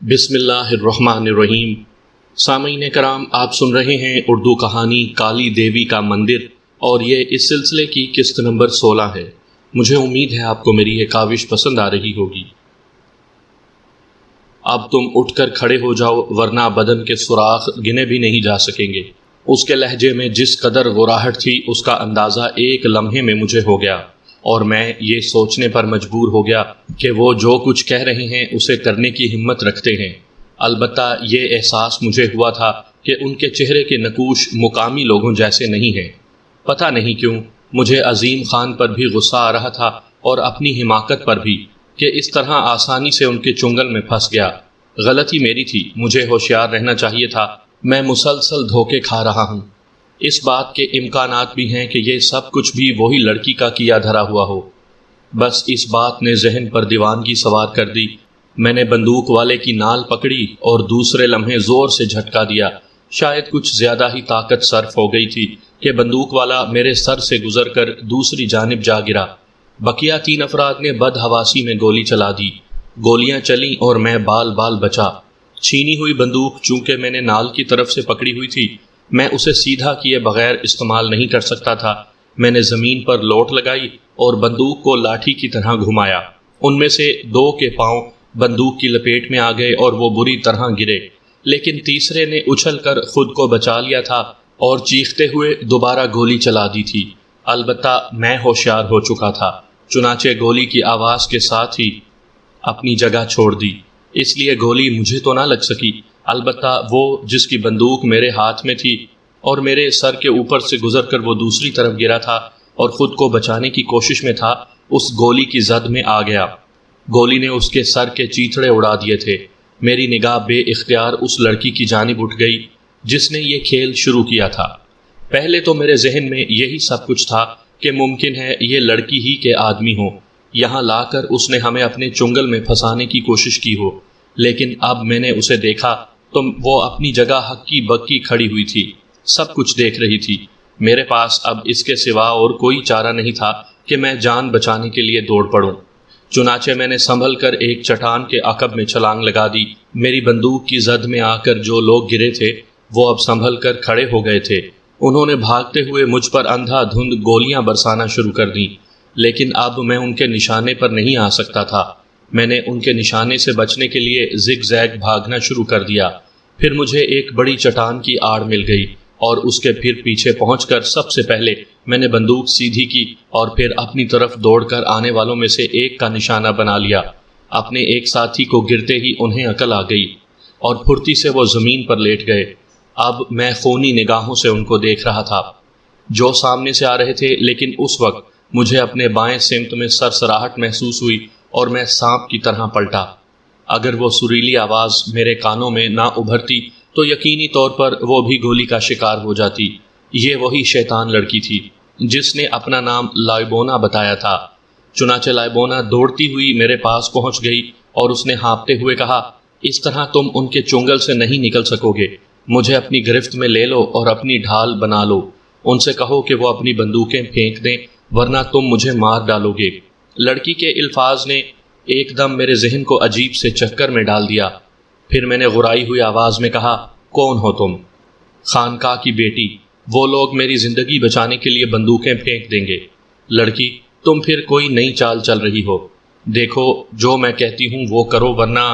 بسم اللہ الرحمن الرحیم۔ سامعین کرام، آپ سن رہے ہیں اردو کہانی کالی دیوی کا مندر، اور یہ اس سلسلے کی قسط نمبر 16 ہے۔ مجھے امید ہے آپ کو میری یہ کاوش پسند آ رہی ہوگی۔ اب تم اٹھ کر کھڑے ہو جاؤ، ورنہ بدن کے سوراخ گنے بھی نہیں جا سکیں گے۔ اس کے لہجے میں جس قدر غراہٹ تھی، اس کا اندازہ ایک لمحے میں مجھے ہو گیا، اور میں یہ سوچنے پر مجبور ہو گیا کہ وہ جو کچھ کہہ رہے ہیں اسے کرنے کی ہمت رکھتے ہیں۔ البتہ یہ احساس مجھے ہوا تھا کہ ان کے چہرے کے نقوش مقامی لوگوں جیسے نہیں ہیں۔ پتہ نہیں کیوں مجھے عظیم خان پر بھی غصہ آ رہا تھا، اور اپنی حماقت پر بھی، کہ اس طرح آسانی سے ان کے چنگل میں پھنس گیا۔ غلطی میری تھی، مجھے ہوشیار رہنا چاہیے تھا۔ میں مسلسل دھوکے کھا رہا ہوں۔ اس بات کے امکانات بھی ہیں کہ یہ سب کچھ بھی وہی لڑکی کا کیا دھرا ہوا ہو۔ بس اس بات نے ذہن پر دیوانگی سوار کر دی۔ میں نے بندوق والے کی نال پکڑی اور دوسرے لمحے زور سے جھٹکا دیا۔ شاید کچھ زیادہ ہی طاقت صرف ہو گئی تھی کہ بندوق والا میرے سر سے گزر کر دوسری جانب جا گرا۔ بقیہ 3 افراد نے بدحواسی میں گولی چلا دی۔ گولیاں چلیں اور میں بال بال بچا۔ چھینی ہوئی بندوق چونکہ میں نے نال کی طرف سے پکڑی ہوئی تھی، میں اسے سیدھا کیے بغیر استعمال نہیں کر سکتا تھا۔ میں نے زمین پر لوٹ لگائی اور بندوق کو لاٹھی کی طرح گھمایا۔ ان میں سے 2 کے پاؤں بندوق کی لپیٹ میں آ گئے اور وہ بری طرح گرے، لیکن تیسرے نے اچھل کر خود کو بچا لیا تھا اور چیختے ہوئے دوبارہ گولی چلا دی تھی۔ البتہ میں ہوشیار ہو چکا تھا، چنانچہ گولی کی آواز کے ساتھ ہی اپنی جگہ چھوڑ دی۔ اس لیے گولی مجھے تو نہ لگ سکی، البتہ وہ جس کی بندوق میرے ہاتھ میں تھی اور میرے سر کے اوپر سے گزر کر وہ دوسری طرف گرا تھا اور خود کو بچانے کی کوشش میں تھا، اس گولی کی زد میں آ گیا۔ گولی نے اس کے سر کے چیتڑے اڑا دیے تھے۔ میری نگاہ بے اختیار اس لڑکی کی جانب اٹھ گئی جس نے یہ کھیل شروع کیا تھا۔ پہلے تو میرے ذہن میں یہی سب کچھ تھا کہ ممکن ہے یہ لڑکی ہی کے آدمی ہوں، یہاں لا کر اس نے ہمیں اپنے چنگل میں پھنسانے کی کوشش کی ہو۔ لیکن اب میں نے اسے دیکھا تو وہ اپنی جگہ ہکی بکی کھڑی ہوئی تھی، سب کچھ دیکھ رہی تھی۔ میرے پاس اب اس کے سوا اور کوئی چارہ نہیں تھا کہ میں جان بچانے کے لیے دوڑ پڑوں۔ چنانچہ میں نے سنبھل کر ایک چٹان کے عقب میں چھلانگ لگا دی۔ میری بندوق کی زد میں آ کر جو لوگ گرے تھے وہ اب سنبھل کر کھڑے ہو گئے تھے۔ انہوں نے بھاگتے ہوئے مجھ پر اندھا دھند گولیاں برسانا شروع کر دیں، لیکن اب میں ان کے نشانے پر نہیں آ سکتا تھا۔ میں نے ان کے نشانے سے بچنے کے لیے زگ زیگ بھاگنا شروع کر دیا۔ پھر مجھے ایک بڑی چٹان کی آڑ مل گئی، اور اس کے پھر پیچھے پہنچ کر سب سے پہلے میں نے بندوق سیدھی کی اور پھر اپنی طرف دوڑ کر آنے والوں میں سے ایک کا نشانہ بنا لیا۔ اپنے ایک ساتھی کو گرتے ہی انہیں عقل آ گئی اور پھرتی سے وہ زمین پر لیٹ گئے۔ اب میں خونی نگاہوں سے ان کو دیکھ رہا تھا جو سامنے سے آ رہے تھے، لیکن اس وقت مجھے اپنے بائیں سمت میں سرسراہٹ محسوس ہوئی اور میں سانپ کی طرح پلٹا۔ اگر وہ سریلی آواز میرے کانوں میں نہ ابھرتی تو یقینی طور پر وہ بھی گولی کا شکار ہو جاتی۔ یہ وہی شیطان لڑکی تھی جس نے اپنا نام لائبونا بتایا تھا۔ چنانچہ لائبونا دوڑتی ہوئی میرے پاس پہنچ گئی اور اس نے ہانپتے ہوئے کہا، اس طرح تم ان کے چنگل سے نہیں نکل سکو گے۔ مجھے اپنی گرفت میں لے لو اور اپنی ڈھال بنا لو۔ ان سے کہو کہ وہ اپنی بندوقیں پھینک دیں، ورنہ تم مجھے مار ڈالو گے۔ لڑکی کے الفاظ نے ایک دم میرے ذہن کو عجیب سے چکر میں ڈال دیا۔ پھر میں نے غرائی ہوئی آواز میں کہا، کون ہو تم؟ خانقاہ کی بیٹی، وہ لوگ میری زندگی بچانے کے لیے بندوقیں پھینک دیں گے۔ لڑکی، تم پھر کوئی نئی چال چل رہی ہو۔ دیکھو، جو میں کہتی ہوں وہ کرو، ورنہ،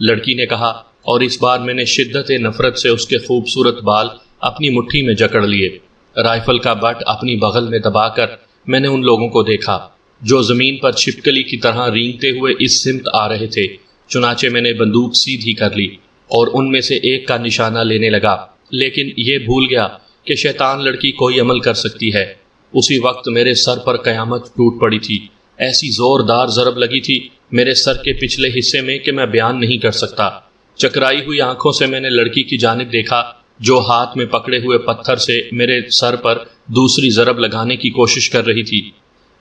لڑکی نے کہا، اور اس بار میں نے شدت نفرت سے اس کے خوبصورت بال اپنی مٹھی میں جکڑ لیے۔ رائفل کا بٹ اپنی بغل میں دبا کر میں نے ان لوگوں کو دیکھا جو زمین پر چھپکلی کی طرح رینگتے ہوئے اس سمت آ رہے تھے۔ چنانچہ میں نے بندوق سیدھی کر لی اور ان میں سے ایک کا نشانہ لینے لگا، لیکن یہ بھول گیا کہ شیطان لڑکی کوئی عمل کر سکتی ہے۔ اسی وقت میرے سر پر قیامت ٹوٹ پڑی تھی۔ ایسی زوردار ضرب لگی تھی میرے سر کے پچھلے حصے میں کہ میں بیان نہیں کر سکتا۔ چکرائی ہوئی آنکھوں سے میں نے لڑکی کی جانب دیکھا جو ہاتھ میں پکڑے ہوئے پتھر سے میرے سر پر دوسری ضرب لگانے کی کوشش کر رہی تھی۔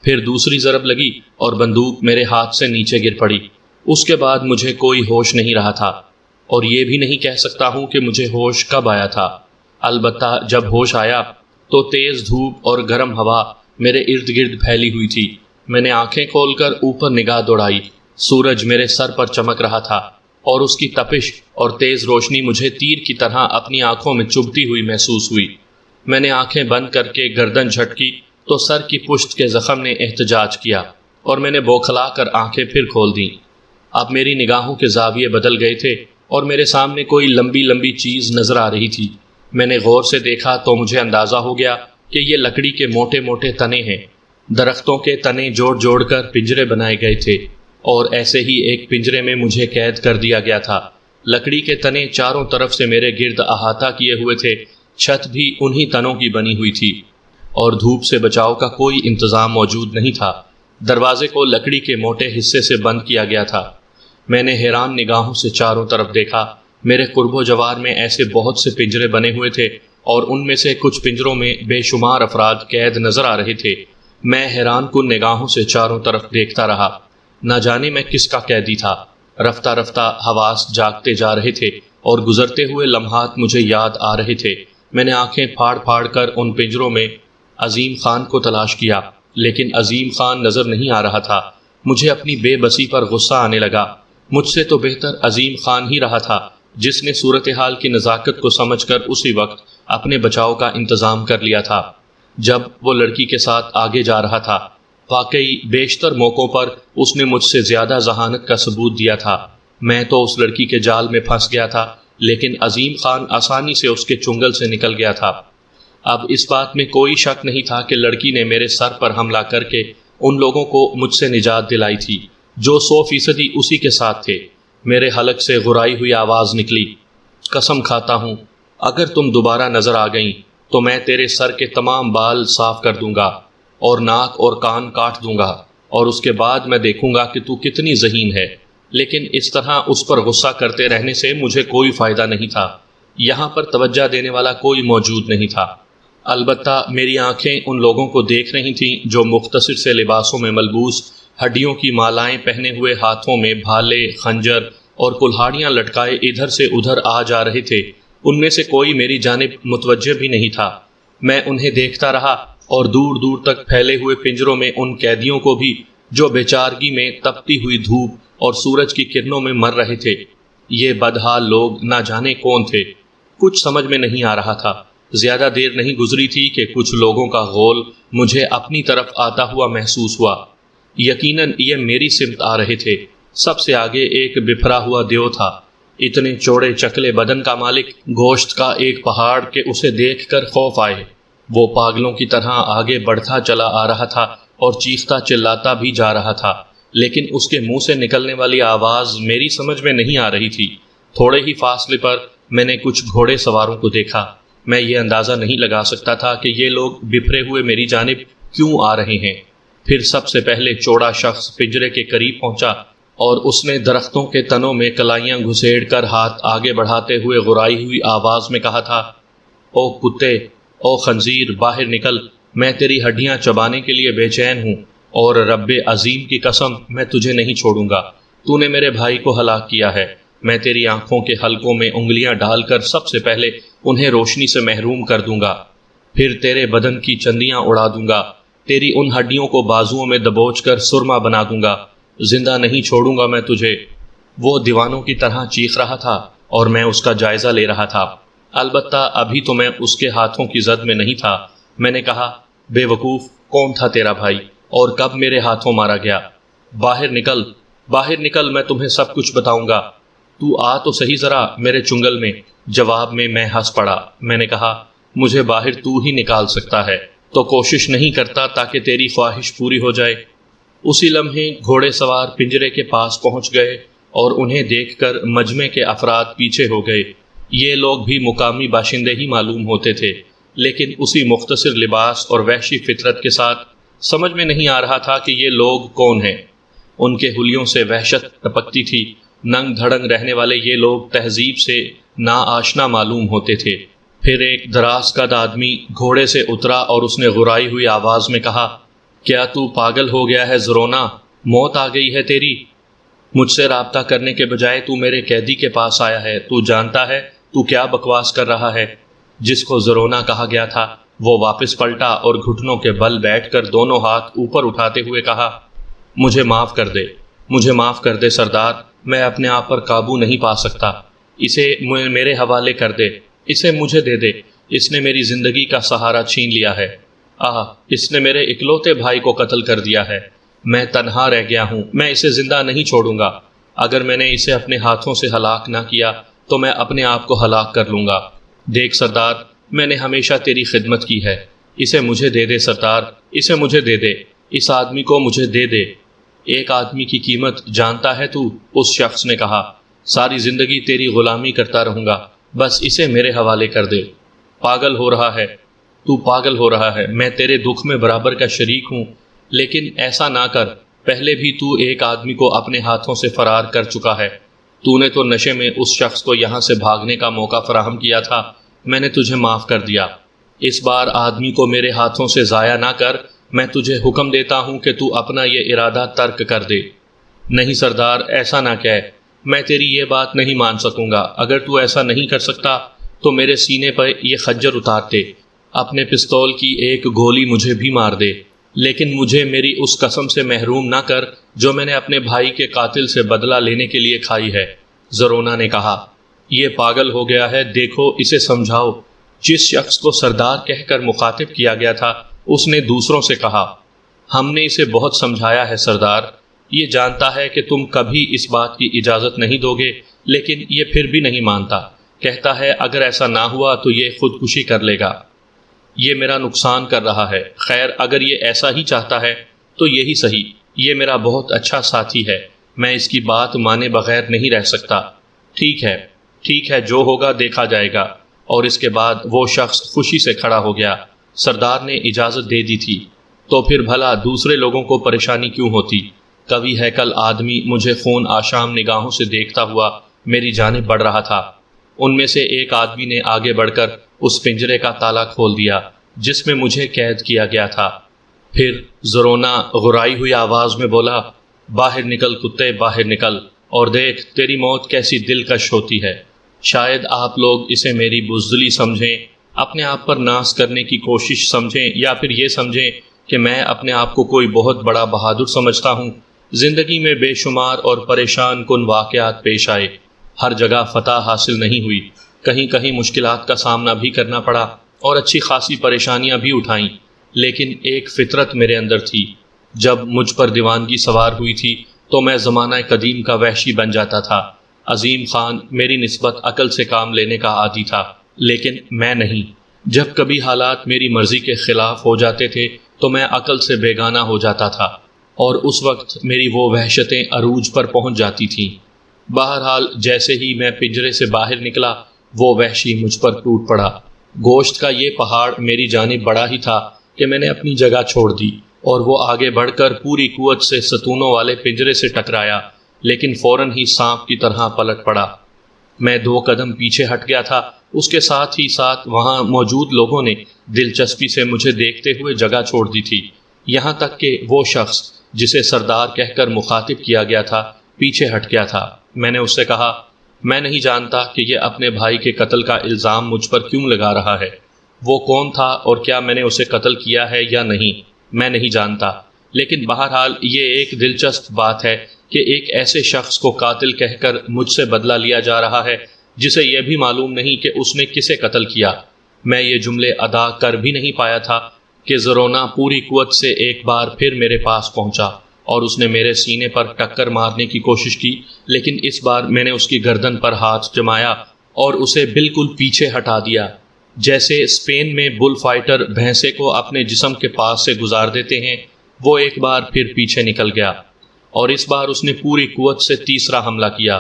پھر دوسری ضرب لگی اور بندوق میرے ہاتھ سے نیچے گر پڑی۔ اس کے بعد مجھے کوئی ہوش نہیں رہا تھا، اور یہ بھی نہیں کہہ سکتا ہوں کہ مجھے ہوش کب آیا تھا۔ البتہ جب ہوش آیا تو تیز دھوپ اور گرم ہوا میرے ارد گرد پھیلی ہوئی تھی۔ میں نے آنکھیں کھول کر اوپر نگاہ دوڑائی۔ سورج میرے سر پر چمک رہا تھا۔ اور اس کی تپش اور تیز روشنی مجھے تیر کی طرح اپنی آنکھوں میں چبھتی ہوئی محسوس ہوئی۔ میں نے آنکھیں بند کر کے گردن جھٹکی تو سر کی پشت کے زخم نے احتجاج کیا اور میں نے بوکھلا کر آنکھیں پھر کھول دیں۔ اب میری نگاہوں کے زاویے بدل گئے تھے اور میرے سامنے کوئی لمبی لمبی چیز نظر آ رہی تھی۔ میں نے غور سے دیکھا تو مجھے اندازہ ہو گیا کہ یہ لکڑی کے موٹے موٹے تنے ہیں۔ درختوں کے تنے جوڑ جوڑ کر پنجرے بنائے گئے تھے اور ایسے ہی ایک پنجرے میں مجھے قید کر دیا گیا تھا۔ لکڑی کے تنے چاروں طرف سے میرے گرد احاطہ کیے ہوئے تھے، چھت بھی انہی تنوں کی بنی ہوئی تھی اور دھوپ سے بچاؤ کا کوئی انتظام موجود نہیں تھا۔ دروازے کو لکڑی کے موٹے حصے سے بند کیا گیا تھا۔ میں نے حیران نگاہوں سے چاروں طرف دیکھا۔ میرے قرب و جوار میں ایسے بہت سے پنجرے بنے ہوئے تھے اور ان میں سے کچھ پنجروں میں بے شمار افراد قید نظر آ رہے تھے۔ میں حیران کن نگاہوں سے چاروں طرف دیکھتا رہا۔ نہ جانے میں کس کا قیدی تھا۔ رفتہ رفتہ حواس جاگتے جا رہے تھے اور گزرتے ہوئے لمحات مجھے یاد آ رہے تھے۔ میں نے آنکھیں پھاڑ پھاڑ کر ان پنجروں میں عظیم خان کو تلاش کیا، لیکن عظیم خان نظر نہیں آ رہا تھا۔ مجھے اپنی بے بسی پر غصہ آنے لگا۔ مجھ سے تو بہتر عظیم خان ہی رہا تھا، جس نے صورتحال کی نزاکت کو سمجھ کر اسی وقت اپنے بچاؤ کا انتظام کر لیا تھا جب وہ لڑکی کے ساتھ آگے جا رہا تھا۔ واقعی بیشتر موقعوں پر اس نے مجھ سے زیادہ ذہانت کا ثبوت دیا تھا۔ میں تو اس لڑکی کے جال میں پھنس گیا تھا، لیکن عظیم خان آسانی سے اس کے چنگل سے نکل گیا تھا۔ اب اس بات میں کوئی شک نہیں تھا کہ لڑکی نے میرے سر پر حملہ کر کے ان لوگوں کو مجھ سے نجات دلائی تھی جو 100% اسی کے ساتھ تھے۔ میرے حلق سے غرائی ہوئی آواز نکلی، قسم کھاتا ہوں اگر تم دوبارہ نظر آ گئیں تو میں تیرے سر کے تمام بال صاف کر دوں گا اور ناک اور کان کاٹ دوں گا، اور اس کے بعد میں دیکھوں گا کہ تو کتنی ذہین ہے۔ لیکن اس طرح اس پر غصہ کرتے رہنے سے مجھے کوئی فائدہ نہیں تھا۔ یہاں پر توجہ دینے والا کوئی موجود نہیں تھا۔ البتہ میری آنکھیں ان لوگوں کو دیکھ رہی تھیں جو مختصر سے لباسوں میں ملبوس، ہڈیوں کی مالائیں پہنے ہوئے، ہاتھوں میں بھالے، خنجر اور کلہاڑیاں لٹکائے ادھر سے ادھر آ جا رہے تھے۔ ان میں سے کوئی میری جانب متوجہ بھی نہیں تھا۔ میں انہیں دیکھتا رہا اور دور دور تک پھیلے ہوئے پنجروں میں ان قیدیوں کو بھی جو بیچارگی میں تپتی ہوئی دھوپ اور سورج کی کرنوں میں مر رہے تھے۔ یہ بدحال لوگ نہ جانے کون تھے، کچھ سمجھ میں نہیں آ رہا تھا۔ زیادہ دیر نہیں گزری تھی کہ کچھ لوگوں کا غول مجھے اپنی طرف آتا ہوا محسوس ہوا۔ یقیناً یہ میری سمت آ رہے تھے۔ سب سے آگے ایک بپھرا ہوا دیو تھا، اتنے چوڑے چکلے بدن کا مالک، گوشت کا ایک پہاڑ کہ اسے دیکھ کر خوف آئے۔ وہ پاگلوں کی طرح آگے بڑھتا چلا آ رہا تھا اور چیختا چلاتا بھی جا رہا تھا، لیکن اس کے منہ سے نکلنے والی آواز میری سمجھ میں نہیں آ رہی تھی۔ تھوڑے ہی فاصلے پر میں نے کچھ گھوڑے سواروں کو دیکھا۔ میں یہ اندازہ نہیں لگا سکتا تھا کہ یہ لوگ بپھرے ہوئے میری جانب کیوں آ رہے ہیں۔ پھر سب سے پہلے چوڑا شخص پنجرے کے قریب پہنچا اور اس نے درختوں کے تنوں میں کلائیاں گھسیڑ کر ہاتھ آگے بڑھاتے ہوئے غرائی ہوئی آواز میں کہا تھا، او کتے، او خنزیر، باہر نکل، میں تیری ہڈیاں چبانے کے لیے بے چین ہوں، اور رب عظیم کی قسم میں تجھے نہیں چھوڑوں گا۔ تو نے میرے بھائی کو ہلاک کیا ہے، میں تیری آنکھوں کے حلقوں میں انگلیاں ڈال کر سب سے پہلے انہیں روشنی سے محروم کر دوں گا، پھر تیرے بدن کی چندیاں اڑا دوں گا، تیری ان ہڈیوں کو بازوؤں میں دبوچ کر سرما بنا دوں گا، زندہ نہیں چھوڑوں گا میں تجھے۔ وہ دیوانوں کی طرح چیخ رہا تھا اور میں اس کا جائزہ لے رہا تھا۔ البتہ ابھی تو میں اس کے ہاتھوں کی زد میں نہیں تھا۔ میں نے کہا، بے وقوف، کون تھا تیرا بھائی اور کب میرے ہاتھوں مارا گیا؟ باہر نکل، باہر نکل، میں تمہیں سب کچھ بتاؤں گا۔ تو آ تو صحیح ذرا میرے چنگل میں۔ جواب میں میں ہنس پڑا۔ میں نے کہا، مجھے باہر تو ہی نکال سکتا ہے، تو کوشش نہیں کرتا تاکہ تیری خواہش پوری ہو جائے۔ اسی لمحے گھوڑے سوار پنجرے کے پاس پہنچ گئے اور انہیں دیکھ کر مجمع کے افراد پیچھے ہو گئے۔ یہ لوگ بھی مقامی باشندے ہی معلوم ہوتے تھے، لیکن اسی مختصر لباس اور وحشی فطرت کے ساتھ۔ سمجھ میں نہیں آ رہا تھا کہ یہ لوگ کون ہیں۔ ان کے حلیوں سے وحشت ٹپکتی تھی۔ ننگ دھڑنگ رہنے والے یہ لوگ تہذیب سے ناآشنا معلوم ہوتے تھے۔ پھر ایک دراز قد آدمی گھوڑے سے اترا اور اس نے غرائی ہوئی آواز میں کہا، کیا تو پاگل ہو گیا ہے زرونا؟ موت آ گئی ہے تیری؟ مجھ سے رابطہ کرنے کے بجائے تو میرے قیدی کے پاس آیا ہے۔ تو جانتا ہے تو کیا بکواس کر رہا ہے؟ جس کو زرونا کہا گیا تھا وہ واپس پلٹا اور گھٹنوں کے بل بیٹھ کر دونوں ہاتھ اوپر اٹھاتے ہوئے کہا، مجھے معاف کر دے، مجھے معاف کر دے سردار، میں اپنے آپ پر قابو نہیں پا سکتا۔ اسے میرے حوالے کر دے، اسے مجھے دے دے، اس نے میری زندگی کا سہارا چھین لیا ہے۔ اس نے میرے اکلوتے بھائی کو قتل کر دیا ہے۔ میں تنہا رہ گیا ہوں، میں اسے زندہ نہیں چھوڑوں گا۔ اگر میں نے اسے اپنے ہاتھوں سے ہلاک نہ کیا تو میں اپنے آپ کو ہلاک کر لوں گا۔ دیکھ سردار، میں نے ہمیشہ تیری خدمت کی ہے، اسے مجھے دے دے سردار، اسے مجھے دے دے، اس آدمی کو مجھے دے دے۔ ایک آدمی کی قیمت جانتا ہے تو؟ اس شخص نے کہا، ساری زندگی تیری غلامی کرتا رہوں گا، بس اسے میرے حوالے کر دے۔ پاگل ہو رہا ہے تو، پاگل ہو رہا ہے، میں تیرے دکھ میں برابر کا شریک ہوں، لیکن ایسا نہ کر۔ پہلے بھی تو ایک آدمی کو اپنے ہاتھوں سے فرار کر چکا ہے۔ تو نے تو نشے میں اس شخص کو یہاں سے بھاگنے کا موقع فراہم کیا تھا، میں نے تجھے معاف کر دیا۔ اس بار آدمی کو میرے ہاتھوں سے ضائع نہ کر، میں تجھے حکم دیتا ہوں کہ تو اپنا یہ ارادہ ترک کر دے۔ نہیں سردار، ایسا نہ کہہ، میں تیری یہ بات نہیں مان سکوں گا۔ اگر تو ایسا نہیں کر سکتا تو میرے سینے پر یہ خنجر اتار دے، اپنے پستول کی ایک گولی مجھے بھی مار دے، لیکن مجھے میری اس قسم سے محروم نہ کر جو میں نے اپنے بھائی کے قاتل سے بدلہ لینے کے لیے کھائی ہے۔ زرونا نے کہا، یہ پاگل ہو گیا ہے، دیکھو اسے سمجھاؤ۔ جس شخص کو سردار کہہ کر مخاطب کیا گیا تھا اس نے دوسروں سے کہا، ہم نے اسے بہت سمجھایا ہے سردار، یہ جانتا ہے کہ تم کبھی اس بات کی اجازت نہیں دو گے، لیکن یہ پھر بھی نہیں مانتا، کہتا ہے اگر ایسا نہ ہوا تو یہ خودکشی کر لے گا۔ یہ میرا نقصان کر رہا ہے۔ خیر، اگر یہ ایسا ہی چاہتا ہے تو یہی صحیح، یہ میرا بہت اچھا ساتھی ہے، میں اس کی بات مانے بغیر نہیں رہ سکتا۔ ٹھیک ہے، جو ہوگا دیکھا جائے گا۔ اور اس کے بعد وہ شخص خوشی سے کھڑا ہو گیا۔ سردار نے اجازت دے دی تھی تو پھر بھلا دوسرے لوگوں کو پریشانی کیوں ہوتی؟ کبھی ہیکل آدمی مجھے خون آشام نگاہوں سے دیکھتا ہوا میری جانب بڑھ رہا تھا۔ ان میں سے ایک آدمی نے آگے بڑھ کر اس پنجرے کا تالا کھول دیا جس میں مجھے قید کیا گیا تھا۔ پھر زرونا غرائی ہوئی آواز میں بولا، باہر نکل کتے، باہر نکل، اور دیکھ تیری موت کیسی دلکش ہوتی ہے۔ شاید آپ لوگ اسے میری بزدلی سمجھیں، اپنے آپ پر ناز کرنے کی کوشش سمجھیں، یا پھر یہ سمجھیں کہ میں اپنے آپ کو کوئی بہت بڑا بہادر سمجھتا ہوں۔ زندگی میں بے شمار اور پریشان کن واقعات پیش آئے، ہر جگہ فتح حاصل نہیں ہوئی، کہیں کہیں مشکلات کا سامنا بھی کرنا پڑا اور اچھی خاصی پریشانیاں بھی اٹھائیں، لیکن ایک فطرت میرے اندر تھی۔ جب مجھ پر دیوانگی سوار ہوئی تھی تو میں زمانہ قدیم کا وحشی بن جاتا تھا۔ عظیم خان میری نسبت عقل سے کام لینے کا عادی تھا، لیکن میں نہیں۔ جب کبھی حالات میری مرضی کے خلاف ہو جاتے تھے تو میں عقل سے بیگانہ ہو جاتا تھا، اور اس وقت میری وہ وحشتیں عروج پر پہنچ جاتی تھیں۔ بہرحال جیسے ہی میں پنجرے سے باہر نکلا وہ وحشی مجھ پر ٹوٹ پڑا۔ گوشت کا یہ پہاڑ میری جانب بڑا ہی تھا کہ میں نے اپنی جگہ چھوڑ دی، اور وہ آگے بڑھ کر پوری قوت سے ستونوں والے پنجرے سے ٹکرایا، لیکن فوراً ہی سانپ کی طرح پلٹ پڑا۔ میں 2 قدم پیچھے ہٹ گیا تھا، اس کے ساتھ ہی ساتھ وہاں موجود لوگوں نے دلچسپی سے مجھے دیکھتے ہوئے جگہ چھوڑ دی تھی، یہاں تک کہ وہ شخص جسے سردار کہہ کر مخاطب کیا گیا تھا پیچھے ہٹ گیا تھا۔ میں نے اس سے کہا، میں نہیں جانتا کہ یہ اپنے بھائی کے قتل کا الزام مجھ پر کیوں لگا رہا ہے۔ وہ کون تھا اور کیا میں نے اسے قتل کیا ہے یا نہیں، میں نہیں جانتا، لیکن بہرحال یہ ایک دلچسپ بات ہے کہ ایک ایسے شخص کو قاتل کہہ کر مجھ سے بدلہ لیا جا رہا ہے جسے یہ بھی معلوم نہیں کہ اس نے کسے قتل کیا۔ میں یہ جملے ادا کر بھی نہیں پایا تھا کہ زرونا پوری قوت سے ایک بار پھر میرے پاس پہنچا اور اس نے میرے سینے پر ٹکر مارنے کی کوشش کی، لیکن اس بار میں نے اس کی گردن پر ہاتھ جمایا اور اسے بالکل پیچھے ہٹا دیا، جیسے اسپین میں بل فائٹر بھینسے کو اپنے جسم کے پاس سے گزار دیتے ہیں۔ وہ ایک بار پھر پیچھے نکل گیا، اور اس بار اس نے پوری قوت سے تیسرا حملہ کیا،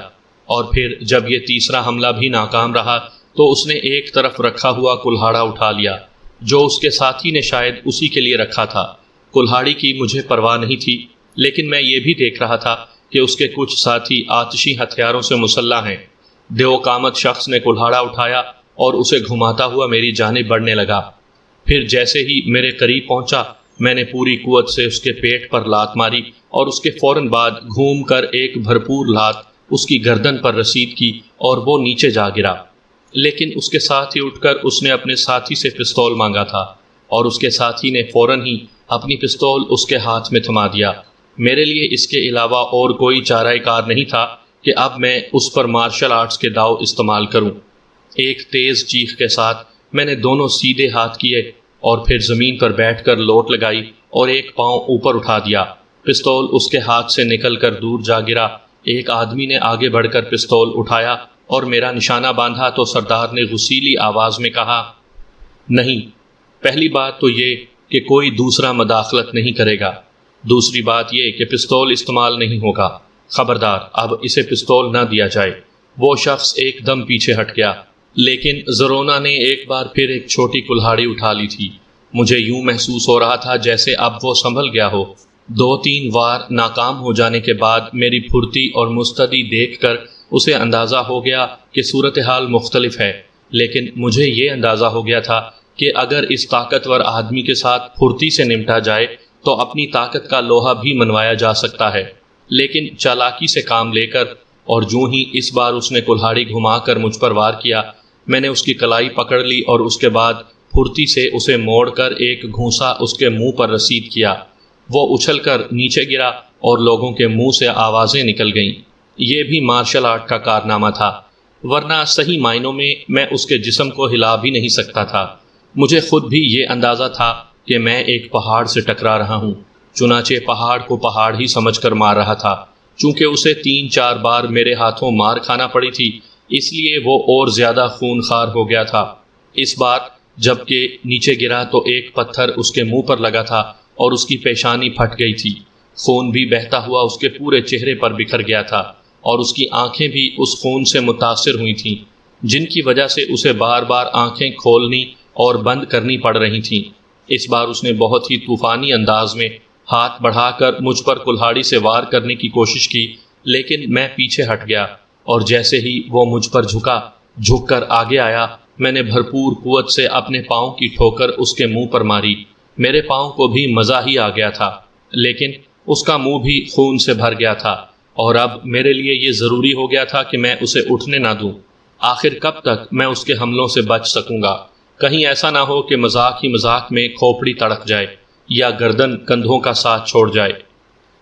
اور پھر جب یہ تیسرا حملہ بھی ناکام رہا تو اس نے ایک طرف رکھا ہوا کلہاڑا اٹھا لیا جو اس کے ساتھی نے شاید اسی کے لیے رکھا تھا۔ کلہاڑی کی مجھے پرواہ نہیں تھی، لیکن میں یہ بھی دیکھ رہا تھا کہ اس کے کچھ ساتھی آتشی ہتھیاروں سے مسلح ہیں۔ دیو قامت شخص نے کلہاڑا اٹھایا اور اسے گھماتا ہوا میری جانب بڑھنے لگا۔ پھر جیسے ہی میرے قریب پہنچا میں نے پوری قوت سے اس کے پیٹ پر لات ماری، اور اس کے فوراً بعد گھوم کر ایک بھرپور لات اس کی گردن پر رسید کی اور وہ نیچے جا گرا۔ لیکن اس کے ساتھ ہی اٹھ کر اس نے اپنے ساتھی سے پستول مانگا تھا، اور اس کے ساتھی نے فوراً ہی اپنی پستول اس کے ہاتھ میں تھما دیا۔ میرے لیے اس کے علاوہ اور کوئی چارہ کار نہیں تھا، کہ اب میں اس پر مارشل آرٹس کے داؤ استعمال کروں۔ ایک تیز چیخ کے ساتھ میں نے دونوں سیدھے ہاتھ کیے اور پھر زمین پر بیٹھ کر لوٹ لگائی اور ایک پاؤں اوپر اٹھا دیا۔ پستول اس کے ہاتھ سے نکل کر دور جا گرا۔ ایک آدمی نے آگے بڑھ کر پستول اٹھایا اور میرا نشانہ باندھا تو سردار نے غصیلی آواز میں کہا، نہیں، پہلی بات تو یہ کہ کوئی دوسرا مداخلت نہیں کرے گا، دوسری بات یہ کہ پستول استعمال نہیں ہوگا، خبردار اب اسے پستول نہ دیا جائے۔ وہ شخص ایک دم پیچھے ہٹ گیا، لیکن زرونا نے ایک بار پھر ایک چھوٹی کلہاڑی اٹھا لی تھی۔ مجھے یوں محسوس ہو رہا تھا جیسے اب وہ سنبھل گیا ہو۔ 2-3 وار ناکام ہو جانے کے بعد میری پھرتی اور مستعدی دیکھ کر اسے اندازہ ہو گیا کہ صورتحال مختلف ہے، لیکن مجھے یہ اندازہ ہو گیا تھا کہ اگر اس طاقتور آدمی کے ساتھ پھرتی سے نمٹا جائے تو اپنی طاقت کا لوہا بھی منوایا جا سکتا ہے، لیکن چالاکی سے کام لے کر، اور جو ہی اس بار اس نے کلہاڑی گھما کر مجھ پر وار کیا، میں نے اس کی کلائی پکڑ لی اور اس کے بعد پھرتی سے اسے موڑ کر ایک گھونسا اس کے منہ پر رسید کیا۔ وہ اچھل کر نیچے گرا اور لوگوں کے منہ سے آوازیں نکل گئیں۔ یہ بھی مارشل آرٹ کا کارنامہ تھا، ورنہ صحیح معنوں میں اس کے جسم کو ہلا بھی نہیں سکتا تھا۔ مجھے خود بھی یہ اندازہ تھا کہ میں ایک پہاڑ سے ٹکرا رہا ہوں، چنانچہ پہاڑ کو پہاڑ ہی سمجھ کر مار رہا تھا۔ چونکہ اسے 3-4 بار میرے ہاتھوں مار کھانا پڑی تھی، اس لیے وہ اور زیادہ خونخوار ہو گیا تھا۔ اس بار جب کہ نیچے گرا تو ایک پتھر اس کے منہ پر لگا تھا اور اس کی پیشانی پھٹ گئی تھی۔ خون بھی بہتا ہوا اس کے پورے چہرے پر بکھر گیا تھا اور اس کی آنکھیں بھی اس خون سے متاثر ہوئی تھیں، جن کی وجہ سے اسے بار بار آنکھیں کھولنی اور بند کرنی پڑ رہی تھیں۔ اس بار اس نے بہت ہی طوفانی انداز میں ہاتھ بڑھا کر مجھ پر کلہاڑی سے وار کرنے کی کوشش کی، لیکن میں پیچھے ہٹ گیا، اور جیسے ہی وہ مجھ پر جھک کر آگے آیا، میں نے بھرپور قوت سے اپنے پاؤں کی ٹھوکر اس کے منہ پر ماری۔ میرے پاؤں کو بھی مزہ ہی آ گیا تھا، لیکن اس کا منہ بھی خون سے بھر گیا تھا، اور اب میرے لیے یہ ضروری ہو گیا تھا کہ میں اسے اٹھنے نہ دوں۔ آخر کب تک میں اس کے حملوں سے بچ سکوں گا؟ کہیں ایسا نہ ہو کہ مذاق ہی مذاق میں کھوپڑی تڑک جائے یا گردن کندھوں کا ساتھ چھوڑ جائے۔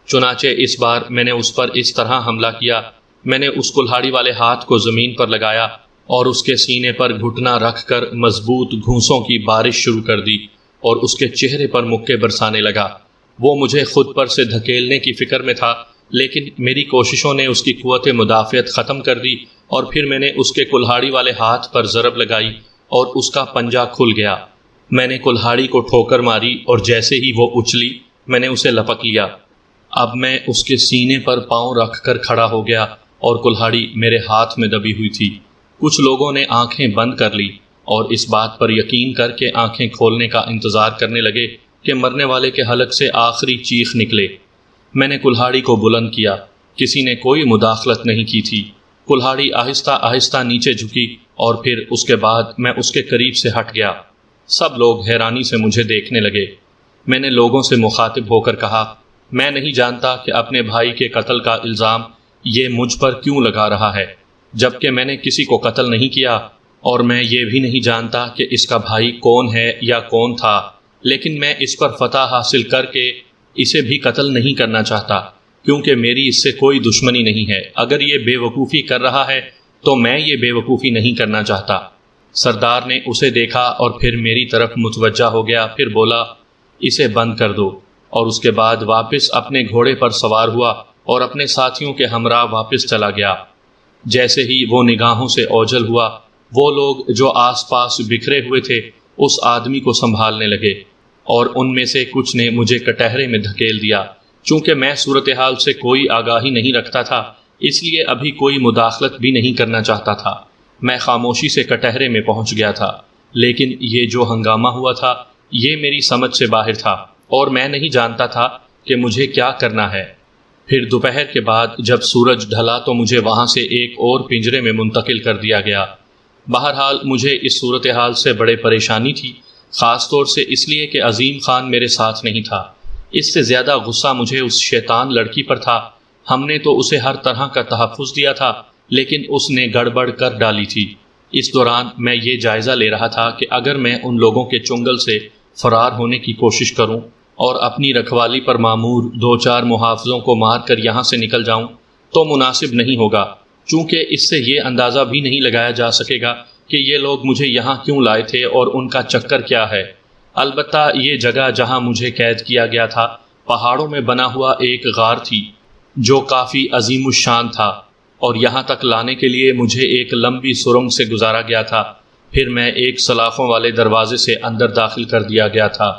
چنانچہ اس بار میں نے اس پر اس طرح حملہ کیا، میں نے اس کلہاڑی والے ہاتھ کو زمین پر لگایا اور اس کے سینے پر گھٹنا رکھ کر مضبوط گھونسوں کی بارش شروع کر دی اور اس کے چہرے پر مکے برسانے لگا۔ وہ مجھے خود پر سے دھکیلنے کی فکر میں تھا، لیکن میری کوششوں نے اس کی قوت مدافعت ختم کر دی، اور پھر میں نے اس کے کلہاڑی والے ہاتھ پر ضرب لگائی اور اس کا پنجہ کھل گیا۔ میں نے کلہاڑی کو ٹھوکر ماری اور جیسے ہی وہ اچھلی، میں نے اسے لپک لیا۔ اب میں اس کے سینے پر پاؤں رکھ کر کھڑا ہو گیا اور کلہاڑی میرے ہاتھ میں دبی ہوئی تھی۔ کچھ لوگوں نے آنکھیں بند کر لی اور اس بات پر یقین کر کے آنکھیں کھولنے کا انتظار کرنے لگے کہ مرنے والے کے حلق سے آخری چیخ نکلے۔ میں نے کلہاڑی کو بلند کیا، کسی نے کوئی مداخلت نہیں کی تھی۔ کلہاڑی آہستہ آہستہ نیچے جھکی اور پھر اس کے بعد میں اس کے قریب سے ہٹ گیا۔ سب لوگ حیرانی سے مجھے دیکھنے لگے۔ میں نے لوگوں سے مخاطب ہو کر کہا، میں نہیں جانتا کہ اپنے بھائی کے قتل کا الزام یہ مجھ پر کیوں لگا رہا ہے، جبکہ میں نے کسی کو قتل نہیں کیا، اور میں یہ بھی نہیں جانتا کہ اس کا بھائی کون ہے یا کون تھا، لیکن میں اس پر فتح حاصل کر کے اسے بھی قتل نہیں کرنا چاہتا، کیونکہ میری اس سے کوئی دشمنی نہیں ہے۔ اگر یہ بے وقوفی کر رہا ہے تو میں یہ بے وقوفی نہیں کرنا چاہتا۔ سردار نے اسے دیکھا اور پھر میری طرف متوجہ ہو گیا، پھر بولا، اسے بند کر دو، اور اس کے بعد واپس اپنے گھوڑے پر سوار ہوا اور اپنے ساتھیوں کے ہمراہ واپس چلا گیا۔ جیسے ہی وہ نگاہوں سے اوجھل ہوا، وہ لوگ جو آس پاس بکھرے ہوئے تھے اس آدمی کو سنبھالنے لگے، اور ان میں سے کچھ نے مجھے کٹہرے میں دھکیل دیا۔ چونکہ میں صورتحال سے کوئی آگاہی نہیں رکھتا تھا، اس لیے ابھی کوئی مداخلت بھی نہیں کرنا چاہتا تھا۔ میں خاموشی سے کٹہرے میں پہنچ گیا تھا، لیکن یہ جو ہنگامہ ہوا تھا یہ میری سمجھ سے باہر تھا، اور میں نہیں جانتا تھا کہ مجھے کیا کرنا ہے۔ پھر دوپہر کے بعد جب سورج ڈھلا تو مجھے وہاں سے ایک اور پنجرے میں منتقل کر دیا گیا۔ بہرحال مجھے اس صورتحال سے بڑے پریشانی تھی، خاص طور سے اس لیے کہ عظیم خان میرے ساتھ نہیں تھا۔ اس سے زیادہ غصہ مجھے اس شیطان لڑکی پر تھا۔ ہم نے تو اسے ہر طرح کا تحفظ دیا تھا، لیکن اس نے گڑبڑ کر ڈالی تھی۔ اس دوران میں یہ جائزہ لے رہا تھا کہ اگر میں ان لوگوں کے چنگل سے فرار ہونے کی کوشش کروں اور اپنی رکھوالی پر مامور 2-4 محافظوں کو مار کر یہاں سے نکل جاؤں تو مناسب نہیں ہوگا، چونکہ اس سے یہ اندازہ بھی نہیں لگایا جا سکے گا کہ یہ لوگ مجھے یہاں کیوں لائے تھے اور ان کا چکر کیا ہے۔ البتہ یہ جگہ جہاں مجھے قید کیا گیا تھا پہاڑوں میں بنا ہوا ایک غار تھی جو کافی عظیم الشان تھا، اور یہاں تک لانے کے لیے مجھے ایک لمبی سرنگ سے گزارا گیا تھا، پھر میں ایک سلاخوں والے دروازے سے اندر داخل کر دیا گیا تھا۔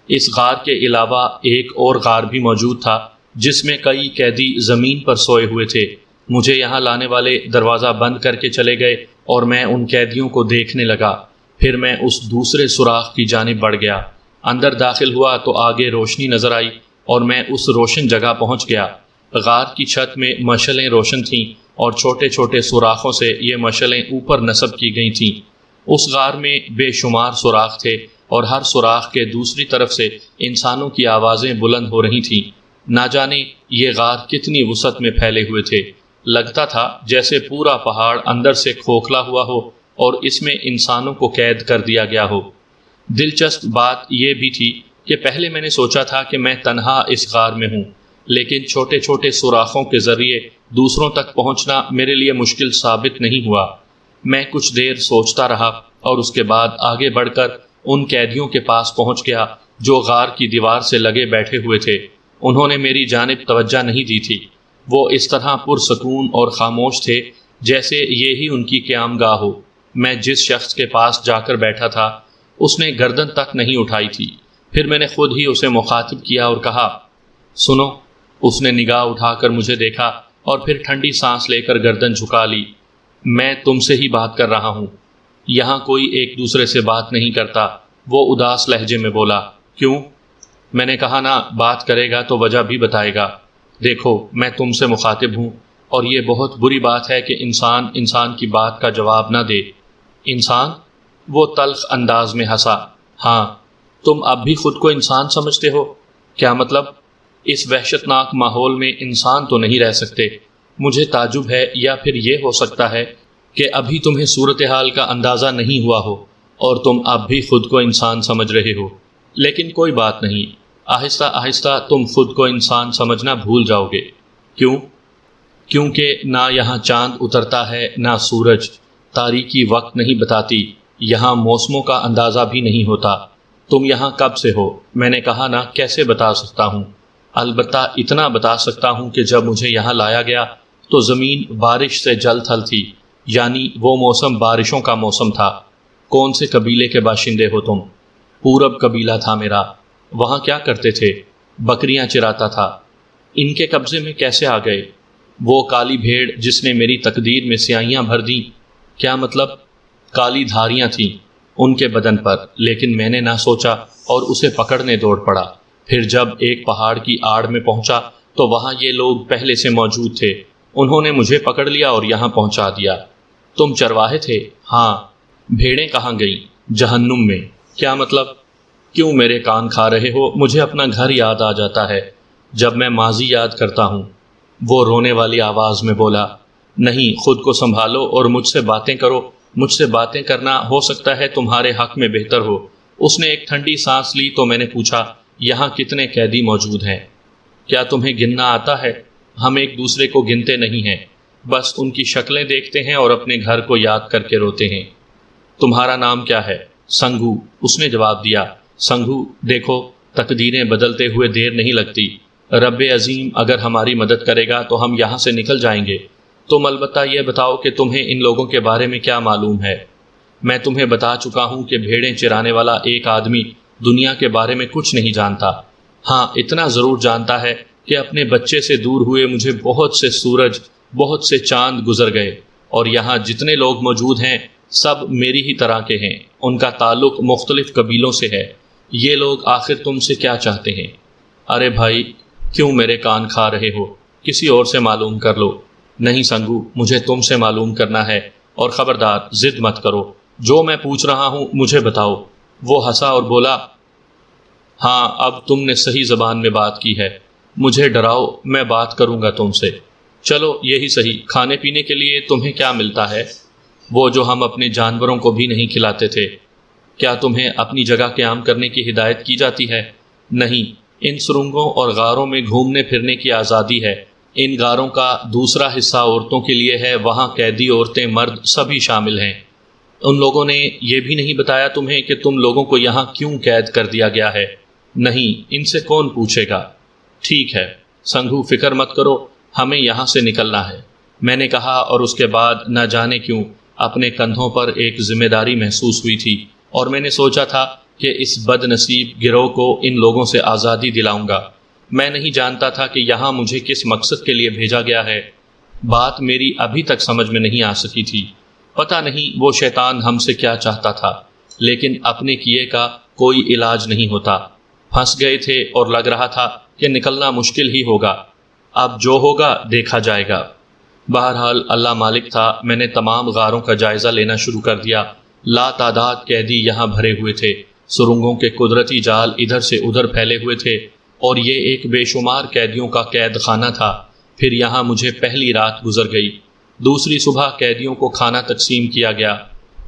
اس غار کے علاوہ ایک اور غار بھی موجود تھا جس میں کئی قیدی زمین پر سوئے ہوئے تھے۔ مجھے یہاں لانے والے دروازہ بند کر کے چلے گئے اور میں ان قیدیوں کو دیکھنے لگا۔ پھر میں اس دوسرے سوراخ کی جانب بڑھ گیا، اندر داخل ہوا تو آگے روشنی نظر آئی اور میں اس روشن جگہ پہنچ گیا۔ غار کی چھت میں مشعلیں روشن تھیں اور چھوٹے چھوٹے سوراخوں سے یہ مشعلیں اوپر نصب کی گئی تھیں۔ اس غار میں بے شمار سوراخ تھے اور ہر سوراخ کے دوسری طرف سے انسانوں کی آوازیں بلند ہو رہی تھیں۔ نہ جانے یہ غار کتنی وسعت میں پھیلے ہوئے تھے، لگتا تھا جیسے پورا پہاڑ اندر سے کھوکھلا ہوا ہو اور اس میں انسانوں کو قید کر دیا گیا ہو۔ دلچسپ بات یہ بھی تھی کہ پہلے میں نے سوچا تھا کہ میں تنہا اس غار میں ہوں، لیکن چھوٹے چھوٹے سوراخوں کے ذریعے دوسروں تک پہنچنا میرے لیے مشکل ثابت نہیں ہوا۔ میں کچھ دیر سوچتا رہا اور اس کے بعد آگے بڑھ کر ان قیدیوں کے پاس پہنچ گیا جو غار کی دیوار سے لگے بیٹھے ہوئے تھے۔ انہوں نے میری جانب توجہ نہیں دی تھی، وہ اس طرح پرسکون اور خاموش تھے جیسے یہی ان کی قیام گاہ ہو۔ میں جس شخص کے پاس جا کر بیٹھا تھا اس نے گردن تک نہیں اٹھائی تھی۔ پھر میں نے خود ہی اسے مخاطب کیا اور کہا، سنو۔ اس نے نگاہ اٹھا کر مجھے دیکھا اور پھر ٹھنڈی سانس لے کر گردن جھکا لی۔ میں تم سے ہی بات کر رہا ہوں، یہاں کوئی ایک دوسرے سے بات نہیں کرتا، وہ اداس لہجے میں بولا۔ کیوں؟ میں نے کہا، نہ بات کرے گا تو وجہ بھی بتائے گا۔ دیکھو، میں تم سے مخاطب ہوں اور یہ بہت بری بات ہے کہ انسان کی بات کا جواب نہ دے۔ انسان؟ وہ تلخ انداز میں ہنسا۔ ہاں، تم اب بھی خود کو انسان سمجھتے ہو؟ کیا مطلب؟ اس وحشت ناک ماحول میں انسان تو نہیں رہ سکتے۔ مجھے تعجب ہے، یا پھر یہ ہو سکتا ہے کہ ابھی تمہیں صورتحال کا اندازہ نہیں ہوا ہو اور تم اب بھی خود کو انسان سمجھ رہے ہو۔ لیکن کوئی بات نہیں، آہستہ آہستہ تم خود کو انسان سمجھنا بھول جاؤ گے۔ کیوں؟ کیونکہ نہ یہاں چاند اترتا ہے نہ سورج، تاریکی وقت نہیں بتاتی، یہاں موسموں کا اندازہ بھی نہیں ہوتا۔ تم یہاں کب سے ہو؟ میں نے کہا، نہ کیسے بتا سکتا ہوں، البتہ اتنا بتا سکتا ہوں کہ جب مجھے یہاں لایا گیا تو زمین بارش سے جل تھل تھی، یعنی وہ موسم بارشوں کا موسم تھا۔ کون سے قبیلے کے باشندے ہو تم؟ پورب قبیلہ تھا میرا۔ وہاں کیا کرتے تھے؟ بکریاں چراتا تھا۔ ان کے قبضے میں کیسے آ گئے؟ وہ کالی بھیڑ جس نے میری تقدیر میں سیاہیاں بھر دیں۔ کیا مطلب؟ کالی دھاریاں تھیں ان کے بدن پر، لیکن میں نے نہ سوچا اور اسے پکڑنے دوڑ پڑا۔ پھر جب ایک پہاڑ کی آڑ میں پہنچا تو وہاں یہ لوگ پہلے سے موجود تھے، انہوں نے مجھے پکڑ لیا اور یہاں پہنچا دیا۔ تم چرواہے تھے؟ ہاں۔ بھیڑیں کہاں گئیں؟ جہنم میں۔ کیا مطلب؟ کیوں میرے کان کھا رہے ہو؟ مجھے اپنا گھر یاد آ جاتا ہے جب میں ماضی یاد کرتا ہوں۔ وہ رونے والی آواز میں بولا۔ نہیں، خود کو سنبھالو اور مجھ سے باتیں کرو۔ مجھ سے باتیں کرنا ہو سکتا ہے تمہارے حق میں بہتر ہو۔ اس نے ایک ٹھنڈی سانس لی تو میں نے پوچھا، یہاں کتنے قیدی موجود ہیں؟ کیا تمہیں گننا آتا ہے؟ ہم ایک دوسرے کو گنتے نہیں ہیں، بس ان کی شکلیں دیکھتے ہیں اور اپنے گھر کو یاد کر کے روتے ہیں۔ تمہارا نام کیا ہے؟ سنگھو، اس نے جواب دیا۔ سنگھو، دیکھو، تقدیریں بدلتے ہوئے دیر نہیں لگتی۔ رب عظیم اگر ہماری مدد کرے گا تو ہم یہاں سے نکل جائیں گے۔ تم البتہ یہ بتاؤ کہ تمہیں ان لوگوں کے بارے میں کیا معلوم ہے؟ میں تمہیں بتا چکا ہوں کہ بھیڑیں چرانے والا ایک آدمی دنیا کے بارے میں کچھ نہیں جانتا۔ ہاں، اتنا ضرور جانتا ہے کہ اپنے بچے سے دور ہوئے مجھے بہت سے سورج، بہت سے چاند گزر گئے، اور یہاں جتنے لوگ موجود ہیں سب میری ہی طرح کے ہیں، ان کا تعلق مختلف قبیلوں سے ہے۔ یہ لوگ آخر تم سے کیا چاہتے ہیں؟ ارے بھائی، کیوں میرے کان کھا رہے ہو؟ کسی اور سے معلوم کر لو۔ نہیں سنگو، مجھے تم سے معلوم کرنا ہے، اور خبردار ضد مت کرو، جو میں پوچھ رہا ہوں مجھے بتاؤ۔ وہ ہنسا اور بولا، ہاں، اب تم نے صحیح زبان میں بات کی ہے، مجھے ڈراؤ، میں بات کروں گا تم سے۔ چلو یہی صحیح، کھانے پینے کے لیے تمہیں کیا ملتا ہے؟ وہ جو ہم اپنے جانوروں کو بھی نہیں کھلاتے تھے۔ کیا تمہیں اپنی جگہ قیام کرنے کی ہدایت کی جاتی ہے؟ نہیں، ان سرنگوں اور غاروں میں گھومنے پھرنے کی آزادی ہے، ان غاروں کا دوسرا حصہ عورتوں کے لیے ہے، وہاں قیدی عورتیں مرد سبھی شامل ہیں۔ ان لوگوں نے یہ بھی نہیں بتایا تمہیں کہ تم لوگوں کو یہاں کیوں قید کر دیا گیا ہے؟ نہیں، ان سے کون پوچھے گا؟ ٹھیک ہے سنگھو، فکر مت کرو، ہمیں یہاں سے نکلنا ہے، میں نے کہا، اور اس کے بعد نہ جانے کیوں اپنے کندھوں پر ایک ذمہ داری محسوس ہوئی تھی، اور میں نے سوچا تھا کہ اس بد نصیب گروہ کو ان لوگوں سے آزادی دلاؤں گا۔ میں نہیں جانتا تھا کہ یہاں مجھے کس مقصد کے لیے بھیجا گیا ہے۔ بات میری ابھی تک سمجھ میں نہیں آ سکی تھی۔ پتہ نہیں وہ شیطان ہم سے کیا چاہتا تھا، لیکن اپنے کیے کا کوئی علاج نہیں ہوتا۔ پھنس گئے تھے اور لگ رہا تھا کہ نکلنا مشکل ہی ہوگا۔ اب جو ہوگا دیکھا جائے گا۔ بہرحال اللہ مالک تھا، میں نے تمام غاروں کا جائزہ لینا شروع کر دیا۔ لا تعداد قیدی یہاں بھرے ہوئے تھے، سرنگوں کے قدرتی جال ادھر سے ادھر پھیلے ہوئے تھے، اور یہ ایک بے شمار قیدیوں کا قید خانہ تھا۔ پھر یہاں مجھے پہلی رات گزر گئی۔ دوسری صبح قیدیوں کو کھانا تقسیم کیا گیا۔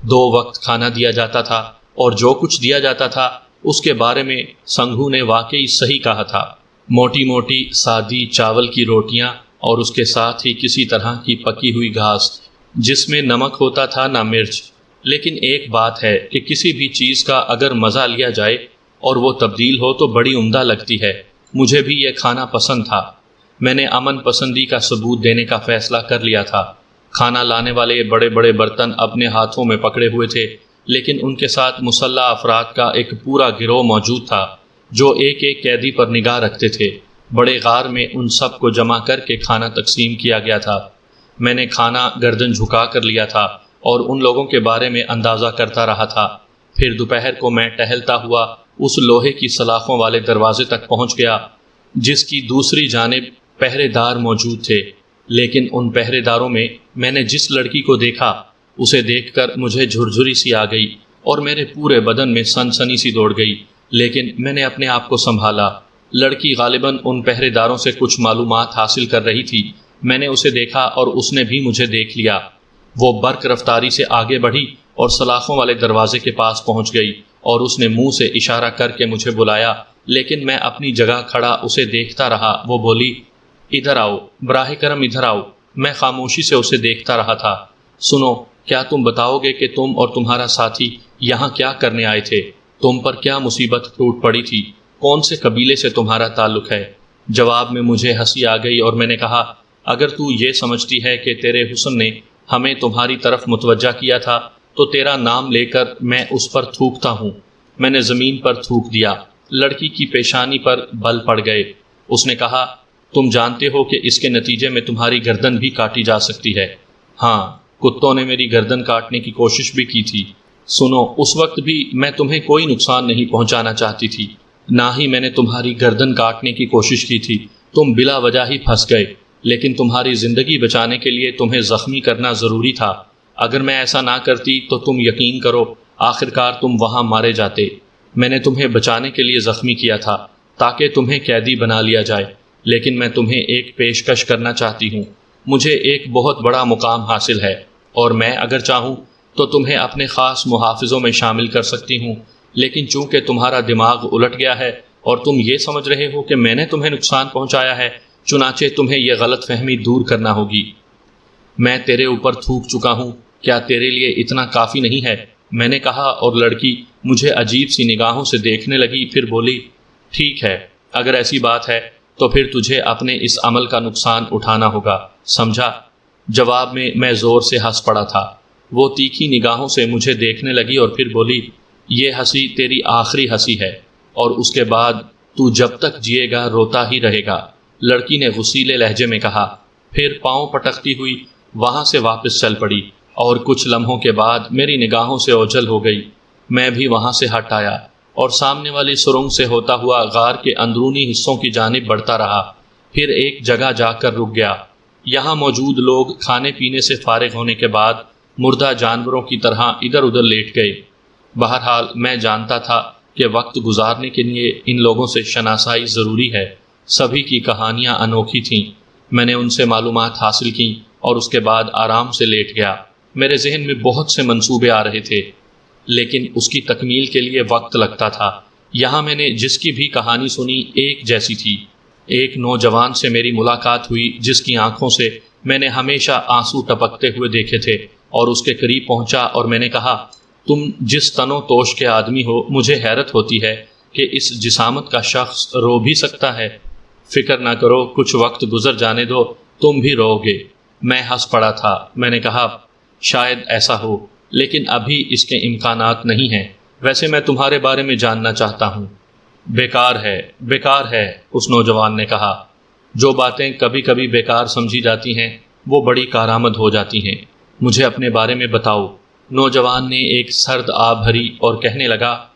2 وقت کھانا دیا جاتا تھا، اور جو کچھ دیا جاتا تھا اس کے بارے میں سنگھو نے واقعی صحیح کہا تھا۔ موٹی موٹی سادی چاول کی روٹیاں، اور اس کے ساتھ ہی کسی طرح کی پکی ہوئی گھاس، جس میں نمک ہوتا تھا نہ مرچ۔ لیکن ایک بات ہے کہ کسی بھی چیز کا اگر مزہ لیا جائے اور وہ تبدیل ہو تو بڑی عمدہ لگتی ہے۔ مجھے بھی یہ کھانا پسند تھا۔ میں نے امن پسندی کا ثبوت دینے کا فیصلہ کر لیا تھا۔ کھانا لانے والے بڑے بڑے برتن اپنے ہاتھوں میں پکڑے ہوئے تھے، لیکن ان کے ساتھ مسلح افراد کا ایک پورا گروہ موجود تھا جو ایک ایک قیدی پر نگاہ رکھتے تھے۔ بڑے غار میں ان سب کو جمع کر کے کھانا تقسیم کیا گیا تھا۔ میں نے کھانا گردن جھکا کر لیا تھا اور ان لوگوں کے بارے میں اندازہ کرتا رہا تھا۔ پھر دوپہر کو میں ٹہلتا ہوا اس لوہے کی سلاخوں والے دروازے تک پہنچ گیا جس کی دوسری جانب پہرے دار موجود تھے، لیکن ان پہرے داروں میں نے جس لڑکی کو دیکھا اسے دیکھ کر مجھے جھرجھری سی آ گئی اور میرے پورے بدن میں سنسنی سی دوڑ گئی، لیکن میں نے اپنے آپ کو سنبھالا۔ لڑکی غالباً ان پہرے داروں سے کچھ معلومات حاصل کر رہی تھی۔ میں نے اسے دیکھا اور اس نے بھی مجھے دیکھ لیا۔ وہ برق رفتاری سے آگے بڑھی اور سلاخوں والے دروازے کے پاس پہنچ گئی، اور اس نے منہ سے اشارہ کر کے مجھے بلایا، لیکن میں اپنی جگہ کھڑا اسے دیکھتا رہا۔ وہ بولی، ادھر آؤ، براہ کرم ادھر آؤ۔ میں خاموشی سے اسے دیکھتا رہا تھا۔ سنو، کیا تم بتاؤ گے کہ تم اور تمہارا ساتھی یہاں کیا کرنے آئے تھے؟ تم پر کیا مصیبت ٹوٹ پڑی تھی؟ کون سے قبیلے سے تمہارا تعلق ہے؟ جواب میں مجھے ہنسی آ گئی اور میں نے کہا، اگر تو یہ سمجھتی ہے کہ تیرے حسن نے ہمیں تمہاری طرف متوجہ کیا تھا تو تیرا نام لے کر میں اس پر تھوکتا ہوں۔ میں نے زمین پر تھوک دیا۔ لڑکی کی پیشانی پر بل پڑ گئے۔ اس نے کہا، تم جانتے ہو کہ اس کے نتیجے میں تمہاری گردن بھی کاٹی جا سکتی ہے۔ ہاں، کتوں نے میری گردن کاٹنے کی کوشش بھی کی تھی۔ سنو، اس وقت بھی میں تمہیں کوئی نقصان نہیں پہنچانا چاہتی تھی، نہ ہی میں نے تمہاری گردن کاٹنے کی کوشش کی تھی۔ تم بلا وجہ ہی پھنس گئے، لیکن تمہاری زندگی بچانے کے لیے تمہیں زخمی کرنا ضروری تھا۔ اگر میں ایسا نہ کرتی تو تم یقین کرو آخرکار تم وہاں مارے جاتے۔ میں نے تمہیں بچانے کے لیے زخمی کیا تھا تاکہ تمہیں قیدی بنا لیا جائے، لیکن میں تمہیں ایک پیشکش کرنا چاہتی ہوں۔ مجھے ایک بہت بڑا مقام حاصل ہے، اور میں اگر چاہوں تو تمہیں اپنے خاص محافظوں میں شامل کر سکتی ہوں، لیکن چونکہ تمہارا دماغ الٹ گیا ہے اور تم یہ سمجھ رہے ہو کہ میں نے تمہیں نقصان پہنچایا ہے، چنانچہ تمہیں یہ غلط فہمی دور کرنا ہوگی۔ میں تیرے اوپر تھوک چکا ہوں، کیا تیرے لیے اتنا کافی نہیں ہے؟ میں نے کہا، اور لڑکی مجھے عجیب سی نگاہوں سے دیکھنے لگی، پھر بولی، ٹھیک ہے، اگر ایسی بات ہے تو پھر تجھے اپنے اس عمل کا نقصان اٹھانا ہوگا، سمجھا؟ جواب میں میں زور سے ہنس پڑا تھا۔ وہ تیکھی نگاہوں سے مجھے دیکھنے لگی اور پھر بولی، یہ ہنسی تیری آخری ہنسی ہے، اور اس کے بعد تو جب تک جیے گا روتا ہی رہے گا، لڑکی نے غصیلے لہجے میں کہا۔ پھر پاؤں پٹکتی ہوئی وہاں سے واپس چل پڑی، اور کچھ لمحوں کے بعد میری نگاہوں سے اوجھل ہو گئی۔ میں بھی وہاں سے ہٹ آیا اور سامنے والی سرنگ سے ہوتا ہوا غار کے اندرونی حصوں کی جانب بڑھتا رہا، پھر ایک جگہ جا کر رک گیا۔ یہاں موجود لوگ کھانے پینے سے فارغ ہونے کے بعد مردہ جانوروں کی طرح ادھر ادھر لیٹ گئے۔ بہرحال میں جانتا تھا کہ وقت گزارنے کے لیے ان لوگوں سے شناسائی ضروری ہے۔ سبھی کی کہانیاں انوکھی تھیں۔ میں نے ان سے معلومات حاصل کیں اور اس کے بعد آرام سے لیٹ گیا۔ میرے ذہن میں بہت سے منصوبے آ رہے تھے، لیکن اس کی تکمیل کے لیے وقت لگتا تھا۔ یہاں میں نے جس کی بھی کہانی سنی ایک جیسی تھی۔ ایک نوجوان سے میری ملاقات ہوئی جس کی آنکھوں سے میں نے ہمیشہ آنسو ٹپکتے ہوئے دیکھے تھے، اور اس کے قریب پہنچا اور میں نے کہا، تم جس تن و توش کے آدمی ہو، مجھے حیرت ہوتی ہے کہ اس جسامت کا شخص رو بھی سکتا ہے۔ فکر نہ کرو، کچھ وقت گزر جانے دو، تم بھی رو گے۔ میں ہنس پڑا تھا۔ میں نے کہا، شاید ایسا ہو، لیکن ابھی اس کے امکانات نہیں ہیں۔ ویسے میں تمہارے بارے میں جاننا چاہتا ہوں۔ بیکار ہے، بیکار ہے، اس نوجوان نے کہا۔ جو باتیں کبھی کبھی بیکار سمجھی جاتی ہیں وہ بڑی کارآمد ہو جاتی ہیں۔ مجھے اپنے بارے میں بتاؤ۔ نوجوان نے ایک سرد آہ بھری اور کہنے لگا،